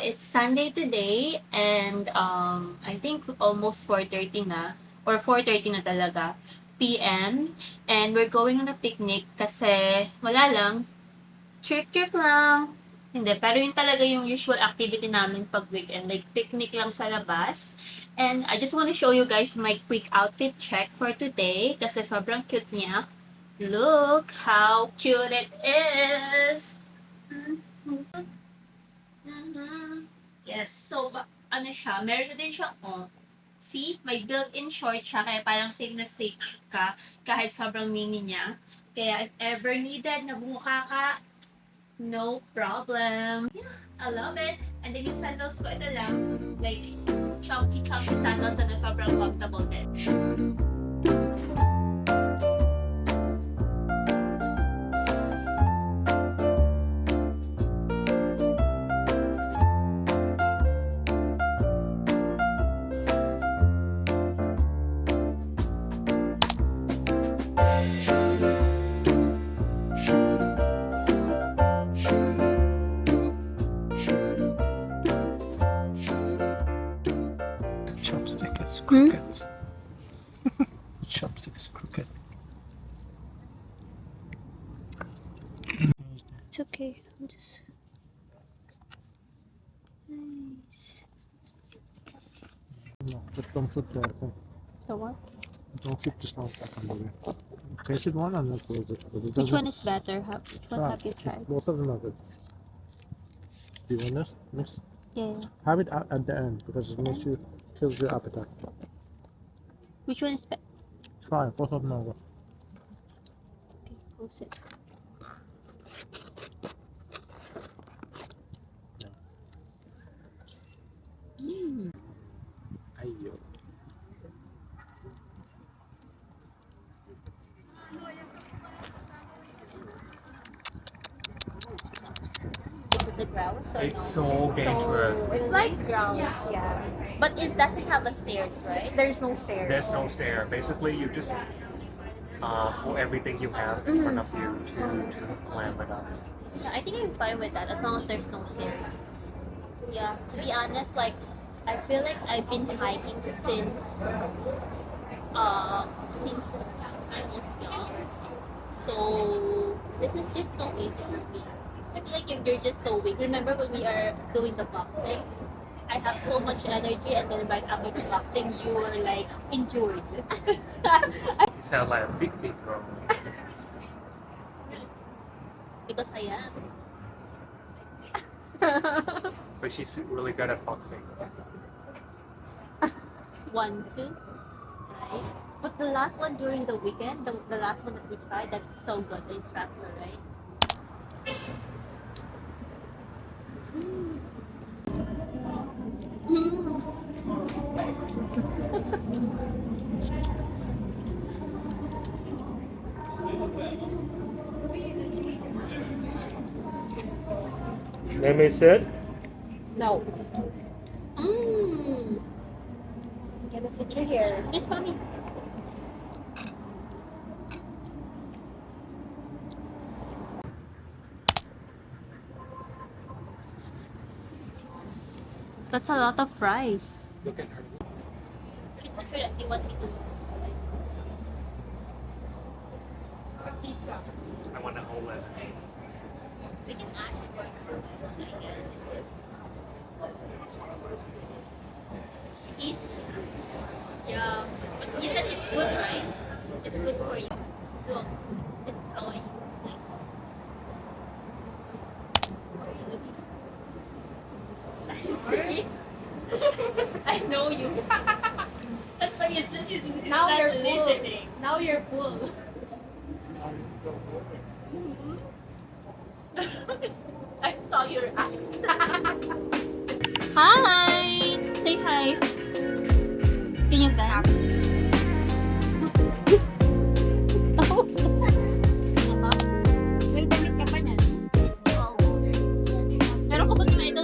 it's Sunday today and I think almost 4:30 na or 4:30 na talaga PM and we're going on a picnic kasi wala lang, trip lang. Hindi, pero yun talaga yung usual activity namin pag weekend, like picnic lang sa labas. And I just want to show you guys my quick outfit check for today kasi sobrang cute niya. Look how cute it is! Yes, so ano siya, meron na din siya, see, may built-in short siya, kaya parang safe na safe ka kahit sobrang mini niya. Kaya if ever needed na bumuka ka, no problem. Yeah, I love it. And then yung sandals ko, ito lang, like, chunky sandals na sobrang comfortable din. Chopstick is crooked. Chopstick is crooked. It's okay. I'm just... Nice. No, just don't put the thing. The what? Don't keep the snow back on the way. Taste it one and then close it. But it Which doesn't- one is better? Which one Try. have you tried? Both of them are good. Do you want this? This? Yeah. Have it at the end because it makes you kills your appetite. Which one is better? Try it. Both of them are good. Okay, close it. Ayo. The grounds or It's no? so dangerous. It's like grounds, yeah. But it doesn't have a stairs, right? There's no stairs. There's no stair. Basically, you just pull everything you have in front of you to climb it up. Yeah, I think I'm fine with that as long as there's no stairs. Yeah, to be honest, like I feel like I've been hiking since I was young. So this is just so easy for me. I feel like you're just so weak. Remember when we are doing the boxing? I have so much energy and then right after the boxing you were like injured. You sound like a big girl. Because I am. But she's really good at boxing. 1, 2, right? But the last one during the weekend, the last one that we tried, that's so good. The instructor, right? Let me sit. No. Mmm. Get to sit your hair. It's funny. That's a lot of fries. Look at her. She's not sure that they want to do. I want to hold it. We can ask for eat. Yeah. But you said it's good, right? It's good for you. Look, it's how I like. How are you looking? I know you. That's why he's Now not you're full. listening. Now you're full. I saw your eye. Hi! Say hi. Can you dance? May damit ka pa niyan. Pero kapag ina ito,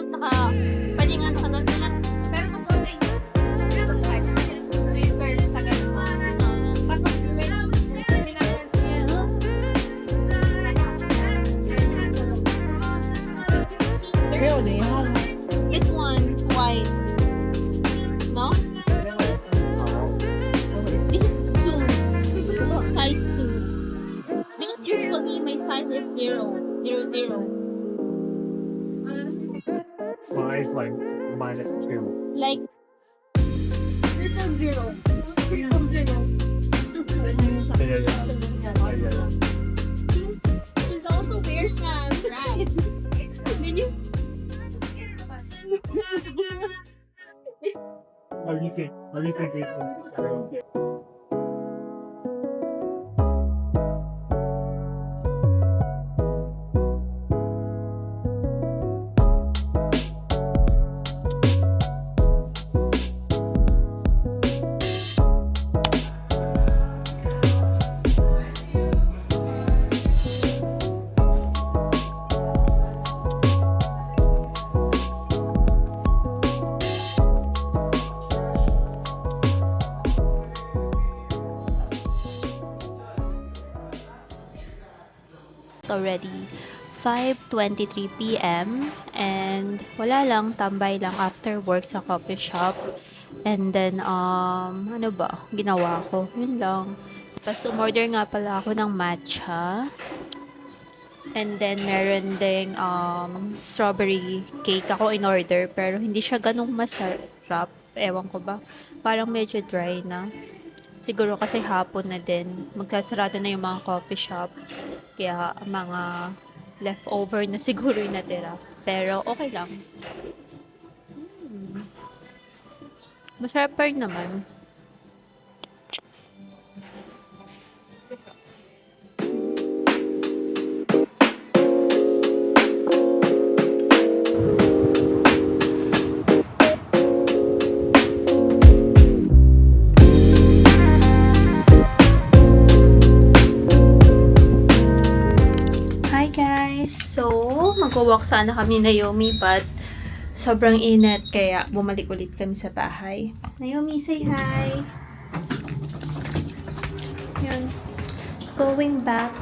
pwede nga nakadoon sila. Pero mas okay yun. Sa side. So yung girl sa ganun. Kapag may pinapans niya, no? This one. size is 0, 0, 0. Mine is like -2. Like, Triple zero. Triple zero. Yeah, yeah. She's also wears dress. Let me see. it's already 5:23 p.m. and wala lang, tambay lang after work sa coffee shop. And then, ano ba, ginawa ko? Yun lang. Tapos, umorder nga pala ako ng matcha. And then, meron ding strawberry cake ako in order. Pero, hindi siya ganong masarap. Ewan ko ba. Parang medyo dry na. Siguro kasi hapon na din. Magsasarado na yung mga coffee shop. Kaya, mga leftover na siguro yung natira. Pero, okay lang. Masarap pa rin naman. Hi guys! So, mag-walk sana kami ni Naomi but sobrang init kaya bumalik ulit kami sa bahay. Naomi, say hi! Yun. Going back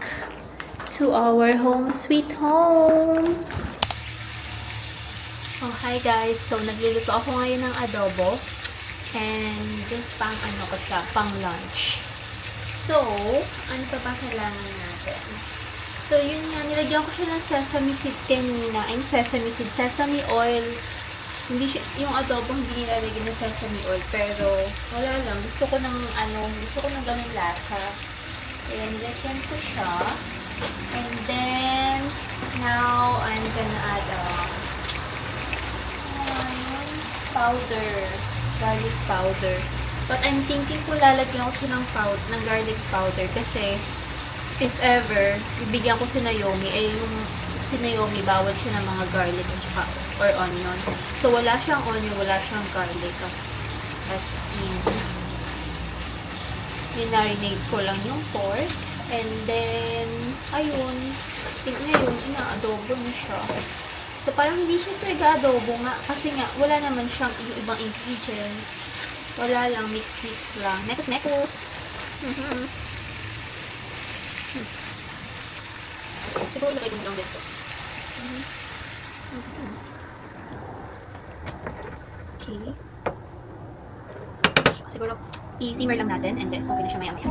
to our home sweet home! Oh, hi guys! So, nagluluto ako ngayon ng adobo and pang ano ko siya, pang lunch. So, ano pa ba kailangan natin? So, yun nga, nilagyan ko siya ng sesame seed kanina. Ay, sesame oil. Hindi siya, yung adobo hindi nilalagyan ng sesame oil. Pero, wala lang. Gusto ko ng ganun lasa. Kaya, nilagyan ko siya. And then, now, I'm gonna add, powder. Garlic powder. But I'm thinking ko lalagyan ko siya ng garlic powder kasi, if ever, ibigyan ko si Naomi, yung si Naomi, bawal siya ng mga garlic or onion. So, wala siyang onion, wala siyang garlic. As in, marinate ko lang yung pork. And then, ayun, ngayon, ina-adobo na siya. So, parang hindi siya talaga adobo nga. Kasi nga, wala naman siyang ibang ingredients. Wala lang, mix-mix lang. Nekos! Siguro lagay din lang dito. Okay. Siguro, i-simmer lang natin and then okay na siya maya-maya.